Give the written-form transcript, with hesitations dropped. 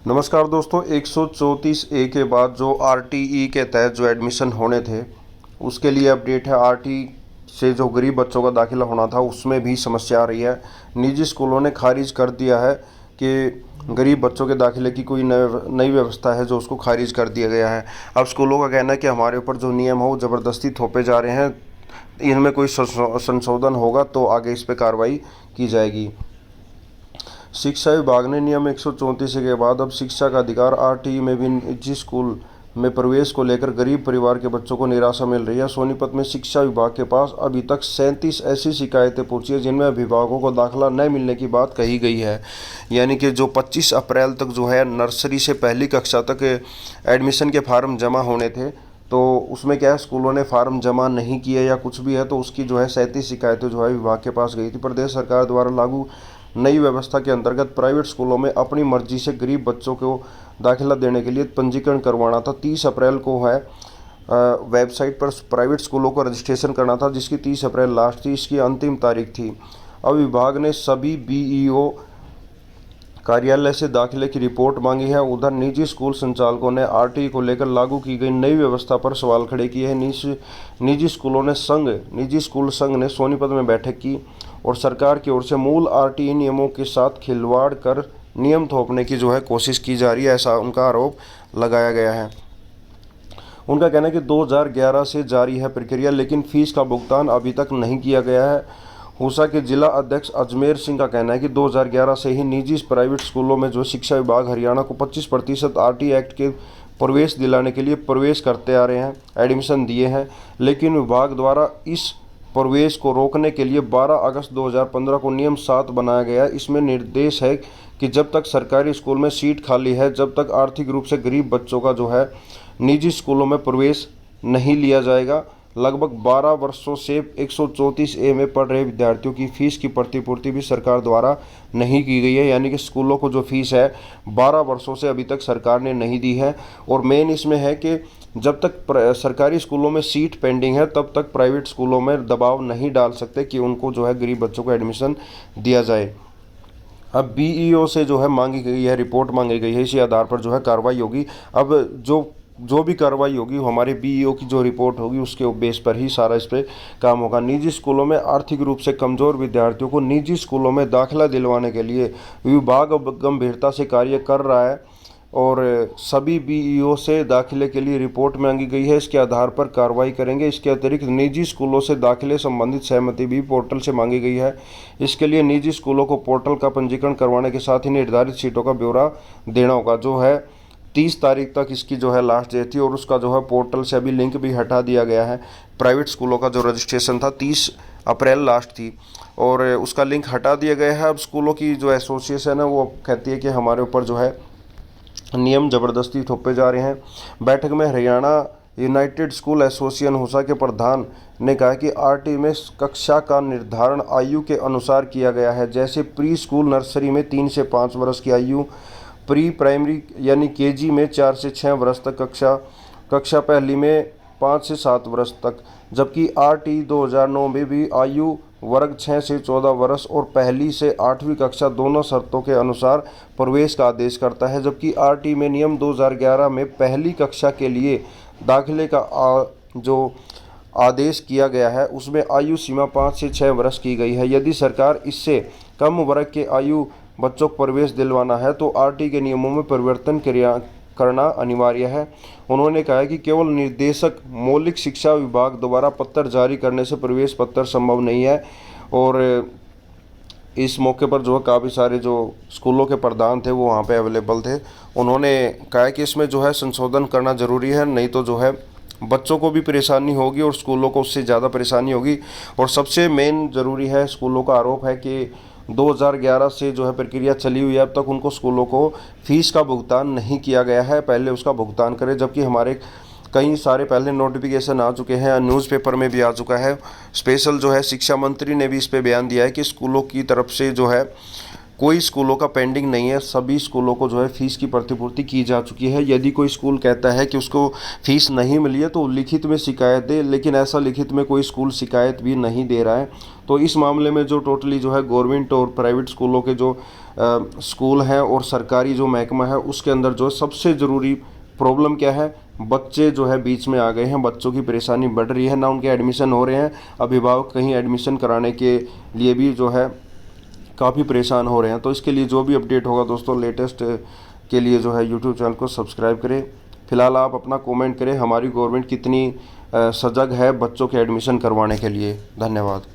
नमस्कार दोस्तों, 134A के बाद जो आरटीई के तहत जो एडमिशन होने थे उसके लिए अपडेट है। आरटी से जो गरीब बच्चों का दाखिला होना था उसमें भी समस्या आ रही है। निजी स्कूलों ने खारिज कर दिया है कि गरीब बच्चों के दाखिले की कोई नई व्यवस्था है जो उसको खारिज कर दिया गया है। अब स्कूलों का कहना है कि हमारे ऊपर जो नियम हो ज़बरदस्ती थोपे जा रहे हैं, इनमें कोई संशोधन होगा तो आगे इस पर कार्रवाई की जाएगी। शिक्षा विभाग ने नियम 134 के बाद अब शिक्षा का अधिकार आरटीई में भी निजी स्कूल में प्रवेश को लेकर गरीब परिवार के बच्चों को निराशा मिल रही है। सोनीपत में शिक्षा विभाग के पास अभी तक 37 ऐसी शिकायतें पहुंची है जिनमें अभिभावकों को दाखिला न मिलने की बात कही गई है। यानी कि जो 25 अप्रैल तक जो है नर्सरी से पहली कक्षा तक एडमिशन के फार्म जमा होने थे, तो उसमें क्या है, स्कूलों ने फार्म जमा नहीं किए या कुछ भी है, तो उसकी जो है 37 शिकायतें जो है विभाग के पास गई थी। प्रदेश सरकार द्वारा लागू नई व्यवस्था के अंतर्गत प्राइवेट स्कूलों में अपनी मर्जी से गरीब बच्चों को दाखिला देने के लिए पंजीकरण करवाना था। 30 अप्रैल को है वेबसाइट पर प्राइवेट स्कूलों को रजिस्ट्रेशन करना था, जिसकी 30 अप्रैल लास्ट थी, इसकी अंतिम तारीख थी। अब विभाग ने सभी बीईओ कार्यालय से दाखिले की रिपोर्ट मांगी है। उधर निजी स्कूल संचालकों ने आरटीई को लेकर लागू की गई नई व्यवस्था पर सवाल खड़े किए हैं। निजी स्कूल संघ ने सोनीपत में बैठक की और सरकार की ओर से मूल आरटीई नियमों के साथ खिलवाड़ कर नियम थोपने की जो है कोशिश की जा रही है, ऐसा उनका आरोप लगाया गया है। उनका कहना है कि 2011 से जारी है प्रक्रिया, लेकिन फीस का भुगतान अभी तक नहीं किया गया है। हुसा के जिला अध्यक्ष अजमेर सिंह का कहना है कि 2011 से ही निजी प्राइवेट स्कूलों में जो शिक्षा विभाग हरियाणा को 25% आरटीई एक्ट के प्रवेश दिलाने के लिए प्रवेश करते आ रहे हैं, एडमिशन दिए हैं, लेकिन विभाग द्वारा इस प्रवेश को रोकने के लिए 12 अगस्त 2015 को नियम 7 बनाया गया। इसमें निर्देश है कि जब तक सरकारी स्कूल में सीट खाली है, जब तक आर्थिक रूप से गरीब बच्चों का जो है निजी स्कूलों में प्रवेश नहीं लिया जाएगा। लगभग 12 वर्षों से 134A में पढ़ रहे विद्यार्थियों की फीस की प्रतिपूर्ति भी सरकार द्वारा नहीं की गई है। यानी कि स्कूलों को जो फीस है 12 वर्षों से अभी तक सरकार ने नहीं दी है। और मेन इसमें है कि जब तक सरकारी स्कूलों में सीट पेंडिंग है तब तक प्राइवेट स्कूलों में दबाव नहीं डाल सकते कि उनको जो है गरीब बच्चों को एडमिशन दिया जाए। अब बीईओ से जो है मांगी गई है, रिपोर्ट मांगी गई है, इसी आधार पर जो है कार्रवाई होगी। अब जो भी कार्रवाई होगी वो हमारे बीईओ की जो रिपोर्ट होगी उसके बेस पर ही सारा इस पर काम होगा। निजी स्कूलों में आर्थिक रूप से कमज़ोर विद्यार्थियों को निजी स्कूलों में दाखिला दिलवाने के लिए विभाग गंभीरता से कार्य कर रहा है और सभी बीईओ से दाखिले के लिए रिपोर्ट मांगी गई है, इसके आधार पर कार्रवाई करेंगे। इसके अतिरिक्त निजी स्कूलों से दाखिले संबंधित सहमति भी पोर्टल से मांगी गई है। इसके लिए निजी स्कूलों को पोर्टल का पंजीकरण करवाने के साथ ही निर्धारित सीटों का ब्यौरा देना होगा। जो है 30 तारीख तक इसकी जो है लास्ट डेट थी और उसका जो है पोर्टल से अभी लिंक भी हटा दिया गया है। प्राइवेट स्कूलों का जो रजिस्ट्रेशन था 30 अप्रैल लास्ट थी और उसका लिंक हटा दिया गया है। अब स्कूलों की जो एसोसिएशन है वो कहती है कि हमारे ऊपर जो है नियम ज़बरदस्ती थोपे जा रहे हैं। बैठक में हरियाणा यूनाइटेड स्कूल एसोसिएशन हुसा के प्रधान ने कहा कि आरटी में कक्षा का निर्धारण आयु के अनुसार किया गया है। जैसे प्री स्कूल नर्सरी में 3 से 5 वर्ष की आयु, प्री प्राइमरी यानी केजी में 4 से 6 वर्ष तक, कक्षा पहली में 5 से 7 वर्ष तक, जबकि आरटी 2009 में भी आयु वर्ग 6 से 14 वर्ष और पहली से 8वीं कक्षा दोनों शर्तों के अनुसार प्रवेश का आदेश करता है। जबकि आरटी में नियम 2011 में पहली कक्षा के लिए दाखिले का जो आदेश किया गया है उसमें आयु सीमा 5 से 6 वर्ष की गई है। यदि सरकार इससे कम वर्ग के आयु बच्चों को प्रवेश दिलवाना है तो आरटी के नियमों में परिवर्तन करना अनिवार्य है। उन्होंने कहा कि केवल निर्देशक मौलिक शिक्षा विभाग द्वारा पत्र जारी करने से प्रवेश पत्र संभव नहीं है। और इस मौके पर जो है काफ़ी सारे जो स्कूलों के प्रधान थे वो वहाँ पे अवेलेबल थे। उन्होंने कहा कि इसमें जो है संशोधन करना ज़रूरी है, नहीं तो जो है बच्चों को भी परेशानी होगी और स्कूलों को उससे ज़्यादा परेशानी होगी। और सबसे मेन ज़रूरी है, स्कूलों का आरोप है कि 2011 से जो है प्रक्रिया चली हुई है, अब तक उनको स्कूलों को फीस का भुगतान नहीं किया गया है, पहले उसका भुगतान करें। जबकि हमारे कई सारे पहले नोटिफिकेशन आ चुके हैं, न्यूज़पेपर में भी आ चुका है। स्पेशल जो है शिक्षा मंत्री ने भी इस पे बयान दिया है कि स्कूलों की तरफ से जो है कोई स्कूलों का पेंडिंग नहीं है, सभी स्कूलों को जो है फीस की प्रतिपूर्ति की जा चुकी है। यदि कोई स्कूल कहता है कि उसको फीस नहीं मिली है तो लिखित में शिकायत दे, लेकिन ऐसा लिखित में कोई स्कूल शिकायत भी नहीं दे रहा है। तो इस मामले में जो टोटली जो है गवर्नमेंट और प्राइवेट स्कूलों के जो स्कूल हैं और सरकारी जो महकमा है उसके अंदर जो सबसे ज़रूरी प्रॉब्लम क्या है, बच्चे जो है बीच में आ गए हैं, बच्चों की परेशानी बढ़ रही है, ना उनके एडमिशन हो रहे हैं। अभिभावक कहीं एडमिशन कराने के लिए भी जो है काफ़ी परेशान हो रहे हैं। तो इसके लिए जो भी अपडेट होगा दोस्तों लेटेस्ट के लिए जो है यूट्यूब चैनल को सब्सक्राइब करें। फिलहाल आप अपना कमेंट करें हमारी गवर्नमेंट कितनी सजग है बच्चों के एडमिशन करवाने के लिए। धन्यवाद।